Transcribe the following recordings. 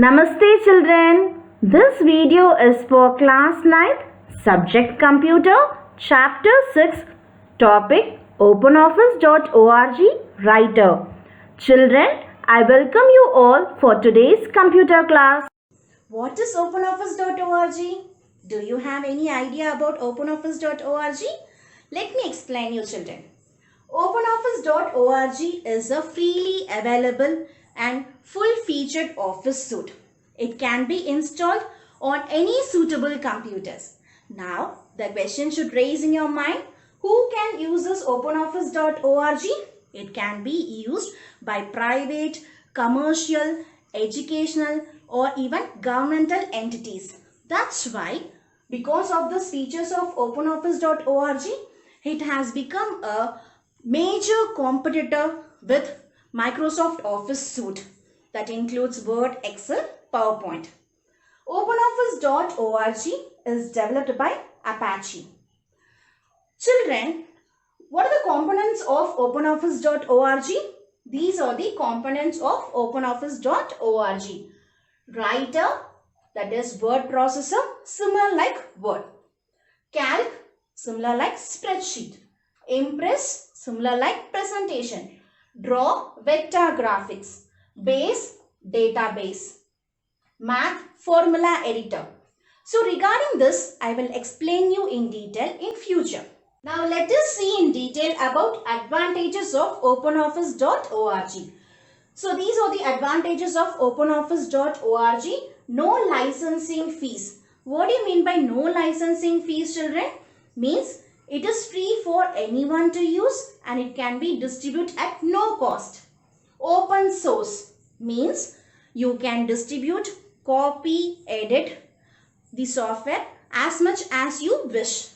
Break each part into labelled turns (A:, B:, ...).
A: Namaste children. This video is for class 9th, subject computer, chapter 6, topic openoffice.org, writer. Children, I welcome you all for today's computer class.
B: What is openoffice.org? Do you have any idea about openoffice.org? Let me explain you children. openoffice.org is a freely available and full-featured office suite. It can be installed on any suitable computers. Now, the question should raise in your mind, who can use this openoffice.org? It can be used by private, commercial, educational or even governmental entities. That's why, because of the features of openoffice.org, it has become a major competitor with Microsoft Office suite that includes Word, Excel, PowerPoint. OpenOffice.org is developed by Apache. Children, what are the components of OpenOffice.org? These are the components of OpenOffice.org. Writer, that is word processor, similar like Word. Calc, similar like spreadsheet. Impress, similar like presentation. Draw, vector graphics. Base, database. Math, formula editor. So regarding this, I will explain you in detail in future. Now let us see in detail about advantages of openoffice.org. So these are the advantages of openoffice.org. No licensing fees. What do you mean by no licensing fees, children? Means it is free for anyone to use and it can be distributed at no cost. Open source means you can distribute, copy, edit the software as much as you wish.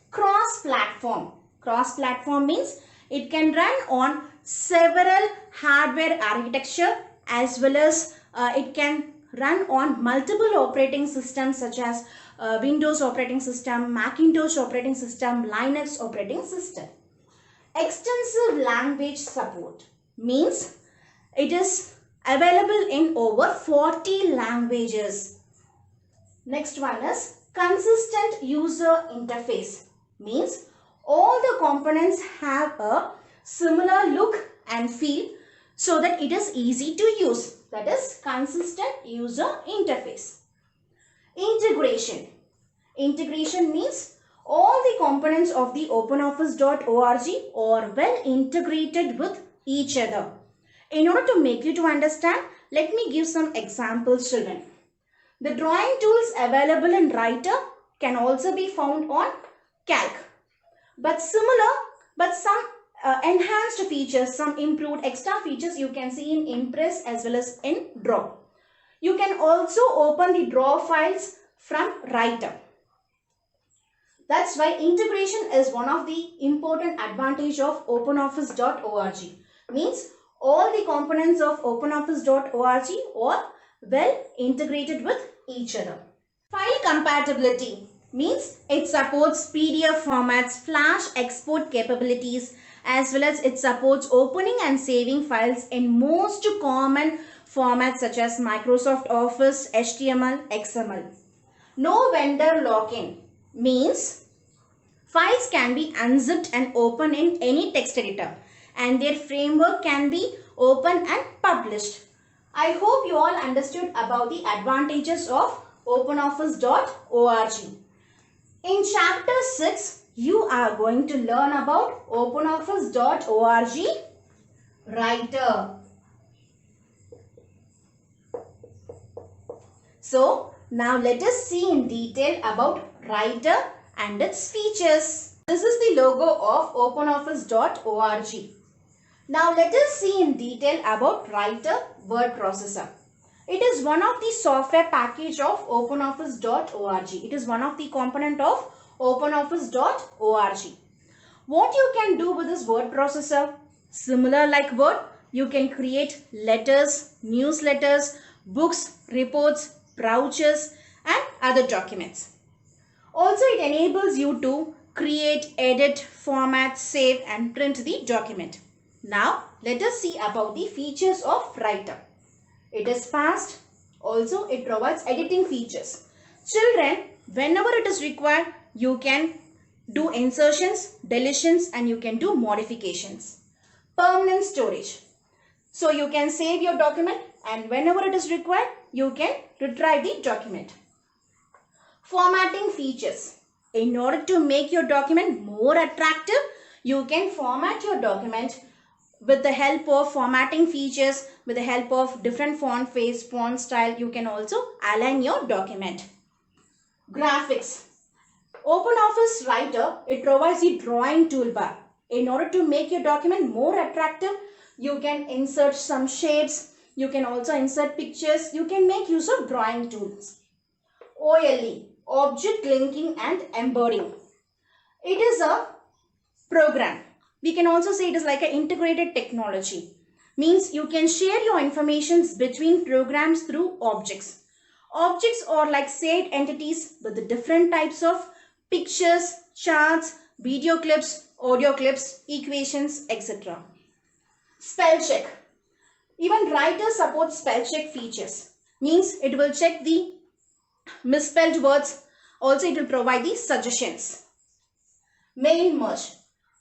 B: Cross-platform. Cross-platform means it can run on several hardware architecture as well as it can run on multiple operating systems such as Windows operating system, Macintosh operating system, Linux operating system. Extensive language support means it is available in over 40 languages. Next one is consistent user interface. Means all the components have a similar look and feel so that it is easy to use. That is consistent user interface. Integration. Integration means all the components of the openoffice.org are well integrated with each other. In order to make you to understand, let me give some examples, children. The drawing tools available in Writer can also be found on Calc. But some enhanced features, some improved extra features you can see in Impress as well as in Draw. You can also open the Draw files from Writer. That's why integration is one of the important advantage of openoffice.org. Means all the components of openoffice.org are well integrated with each other. File compatibility means it supports PDF formats, flash export capabilities, as well as it supports opening and saving files in most common formats such as Microsoft Office, HTML, XML. No vendor lock-in means files can be unzipped and opened in any text editor and their framework can be opened and published. I hope you all understood about the advantages of openoffice.org. In chapter 6, you are going to learn about openoffice.org Writer. So, now let us see in detail about Writer and its features. This is the logo of openoffice.org. Now let us see in detail about Writer word processor. It is one of the software package of openoffice.org. It is one of the component of openoffice.org. What you can do with this word processor? Similar like Word, you can create letters, newsletters, books, reports, brochures and other documents. Also, it enables you to create, edit, format, save and print the document. Now, let us see about the features of Writer. It is fast, Also, it provides editing features. Children, whenever it is required, you can do insertions, deletions, and you can do modifications. Permanent storage. So you can save your document, and whenever it is required, you can retrieve the document. Formatting features. In order to make your document more attractive, you can format your document with the help of formatting features, with the help of different font face, font style. You can also align your document. Graphics. OpenOffice Writer, it provides the drawing toolbar. In order to make your document more attractive, you can insert some shapes. You can also insert pictures. You can make use of drawing tools. OLE, Object Linking and Embedding. It is a program. We can also say it is like an integrated technology. Means you can share your information between programs through objects. Objects are like saved entities with the different types of pictures, charts, video clips, audio clips, equations, etc. Spell check. Even Writer supports spell check features. Means it will check the misspelled words. Also, it will provide the suggestions. Mail merge.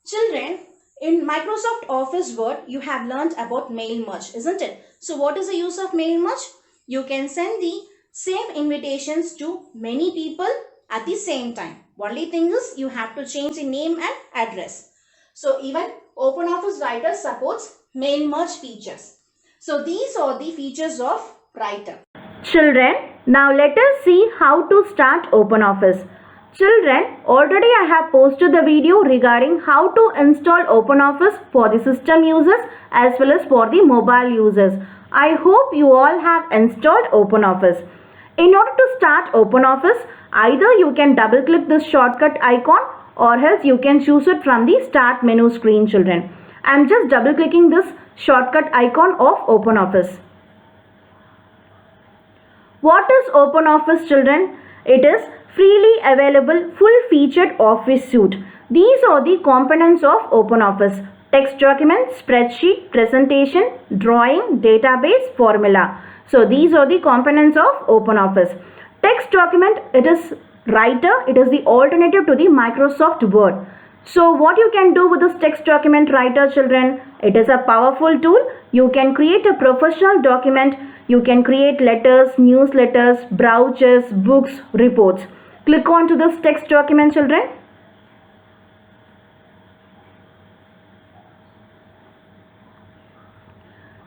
B: Children, in Microsoft Office Word, you have learned about mail merge, isn't it? So, what is the use of mail merge? You can send the same invitations to many people at the same time. Only thing is, you have to change the name and address. So, even OpenOffice Writer supports mail merge features. So, these are the features of Writer.
A: Children, now let us see how to start OpenOffice. Children, already I have posted the video regarding how to install OpenOffice for the system users as well as for the mobile users. I hope you all have installed OpenOffice. In order to start OpenOffice, either you can double click this shortcut icon or else you can choose it from the start menu screen, children. I am just double clicking this shortcut icon of OpenOffice. What is OpenOffice, children? It is freely available full-featured office suite. These are the components of OpenOffice: text document, spreadsheet, presentation, drawing, database, formula. So these are the components of OpenOffice. Text document, it is Writer. It is the alternative to the Microsoft Word. So what you can do with this text document Writer, children? It is a powerful tool. You can create a professional document. You can create letters, newsletters, brochures, books, reports. Click on to this text document, children.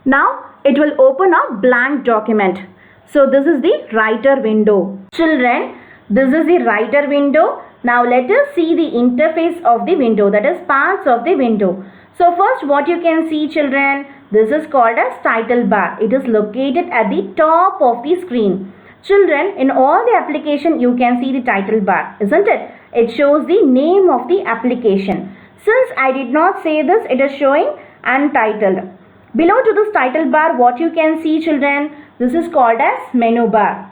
A: Now it will open a blank document. So this is the Writer window. Children, this is the Writer window. Now let us see the interface of the window, that is parts of the window. So first what you can see, children, this is called as title bar. It is located at the top of the screen. Children, in all the application you can see the title bar, isn't it? It shows the name of the application. Since I did not say this, it is showing untitled. Below to this title bar, what you can see, children, this is called as menu bar.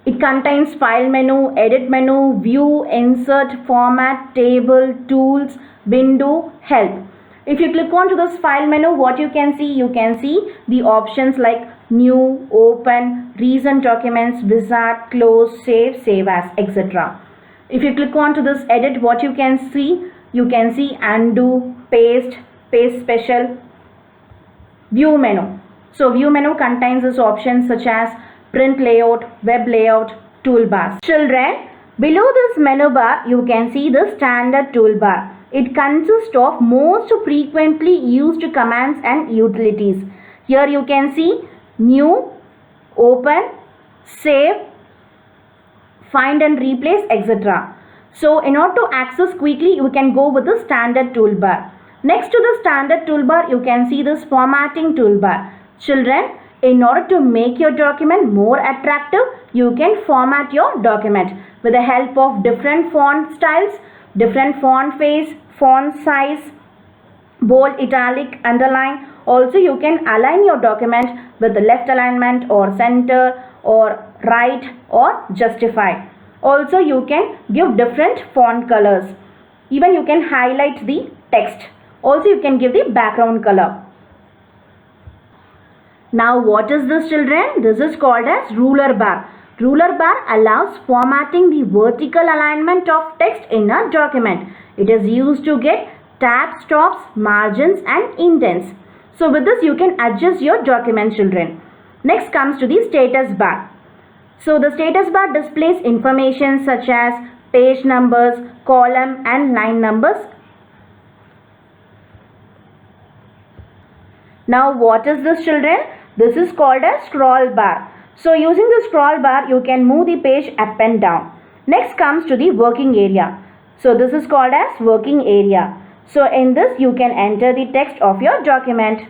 A: It contains file menu, edit menu, view, insert, format, table, tools, window, help. If you click on to this file menu, what you can see the options like new, open, recent documents, wizard, close, save, save as, etc. If you click on to this edit, what you can see undo, paste, paste special, view menu. So view menu contains these options such as print layout, web layout, toolbars. Children, below this menu bar you can see the standard toolbar. It consists of most frequently used commands and utilities. Here you can see new, open, save, find and replace, etc. So in order to access quickly, you can go with the standard toolbar. Next to the standard toolbar, you can see this formatting toolbar. Children, in order to make your document more attractive, you can format your document with the help of different font styles, different font face, font size, bold, italic, underline. Also, you can align your document with the left alignment or center or right or justify. Also, you can give different font colors. Even you can highlight the text. Also, you can give the background color. Now what is this, children? This is called as ruler bar. Ruler bar allows formatting the vertical alignment of text in a document. It is used to get tab stops, margins and indents. So with this you can adjust your document, children. Next comes to the status bar. So the status bar displays information such as page numbers, column and line numbers. Now what is this, children? This is called a scroll bar. So using the scroll bar you can move the page up and down. Next comes to the working area. So this is called as working area. So in this you can enter the text of your document.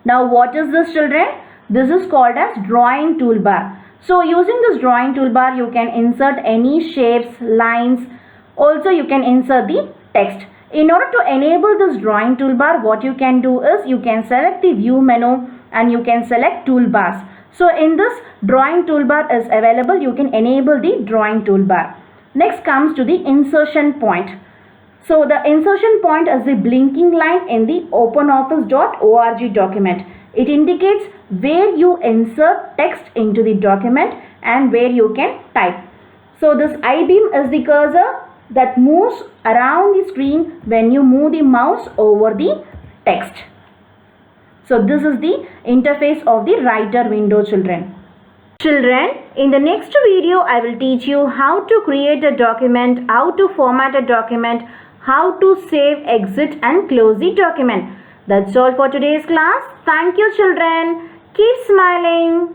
A: Now what is this, children? This is called as drawing toolbar. So using this drawing toolbar you can insert any shapes, lines. Also you can insert the text. In order to enable this drawing toolbar, what you can do is you can select the view menu and you can select toolbars. So in this drawing toolbar is available, you can enable the drawing toolbar. Next comes to the insertion point. So the insertion point is the blinking line in the openoffice.org document. It indicates where you insert text into the document and where you can type. So this I-beam is the cursor that moves around the screen when you move the mouse over the text. So this is the interface of the writer window, children. Children, in the next video I will teach you how to create a document, how to format a document, how to save, exit and close the document. That's all for today's class. Thank you, children. Keep smiling.